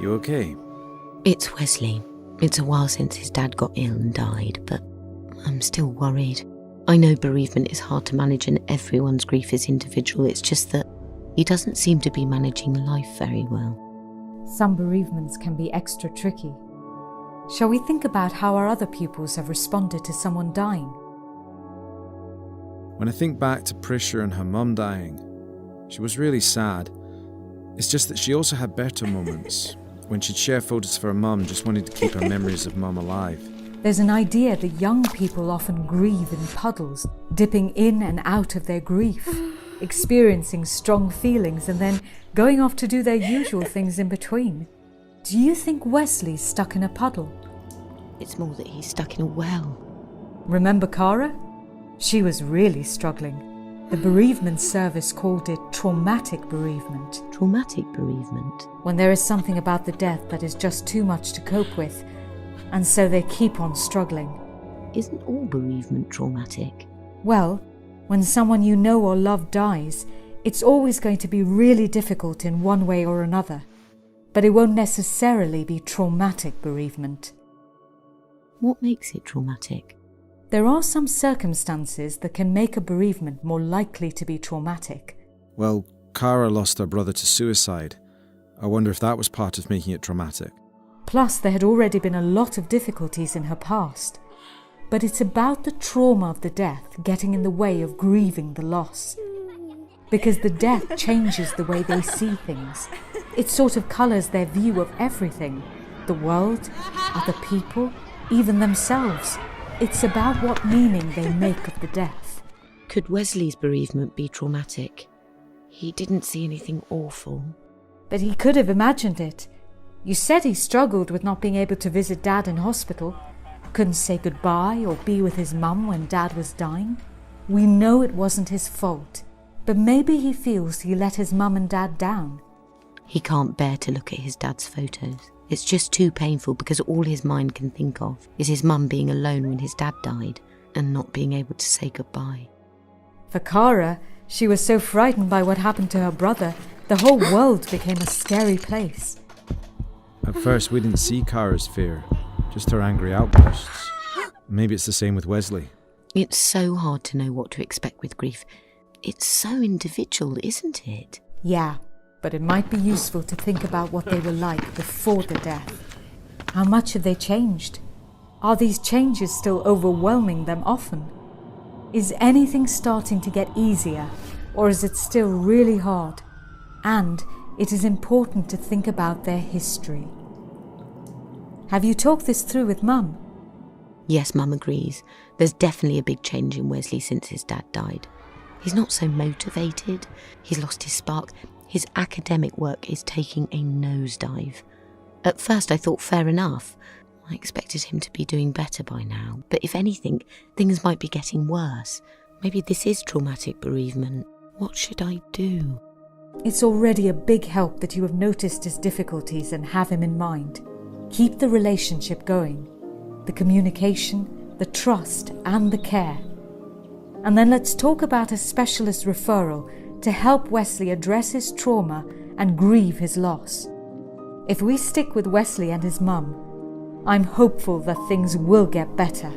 You okay? It's Wesley. It's a while since his dad got ill and died, but I'm still worried. I know bereavement is hard to manage and everyone's grief is individual. It's just that he doesn't seem to be managing life very well. Some bereavements can be extra tricky. Shall we think about how our other pupils have responded to someone dying? When I think back to Prisha and her mum dying, she was really sad. It's just that she also had better moments, when she'd share photos of her mum, just wanting to keep her memories of mum alive. There's an idea that young people often grieve in puddles, dipping in and out of their grief, experiencing strong feelings and then going off to do their usual things in between. Do you think Wesley's stuck in a puddle? It's more that he's stuck in a well. Remember Cara? She was really struggling. The bereavement service called it traumatic bereavement. Traumatic bereavement? When there is something about the death that is just too much to cope with, and so they keep on struggling. Isn't all bereavement traumatic? Well, when someone you know or love dies, it's always going to be really difficult in one way or another. But it won't necessarily be traumatic bereavement. What makes it traumatic? There are some circumstances that can make a bereavement more likely to be traumatic. Well, Cara lost her brother to suicide. I wonder if that was part of making it traumatic. Plus, there had already been a lot of difficulties in her past. But it's about the trauma of the death getting in the way of grieving the loss. Because the death changes the way they see things. It sort of colours their view of everything. The world, other people, even themselves. It's about what meaning they make of the death. Could Wesley's bereavement be traumatic? He didn't see anything awful. But he could have imagined it. You said he struggled with not being able to visit Dad in hospital. Couldn't say goodbye or be with his mum when Dad was dying. We know it wasn't his fault. But maybe he feels he let his mum and Dad down. He can't bear to look at his dad's photos. It's just too painful because all his mind can think of is his mum being alone when his dad died and not being able to say goodbye. For Cara, she was so frightened by what happened to her brother, the whole world became a scary place. At first, we didn't see Cara's fear, just her angry outbursts. Maybe it's the same with Wesley. It's so hard to know what to expect with grief. It's so individual, isn't it? Yeah. But it might be useful to think about what they were like before the death. How much have they changed? Are these changes still overwhelming them often? Is anything starting to get easier, or is it still really hard? And it is important to think about their history. Have you talked this through with Mum? Yes, Mum agrees. There's definitely a big change in Wesley since his dad died. He's not so motivated. He's lost his spark. His academic work is taking a nosedive. At first I thought fair enough. I expected him to be doing better by now. But if anything, things might be getting worse. Maybe this is traumatic bereavement. What should I do? It's already a big help that you have noticed his difficulties and have him in mind. Keep the relationship going. The communication, the trust and the care. And then let's talk about a specialist referral to help Wesley address his trauma and grieve his loss. If we stick with Wesley and his mum, I'm hopeful that things will get better.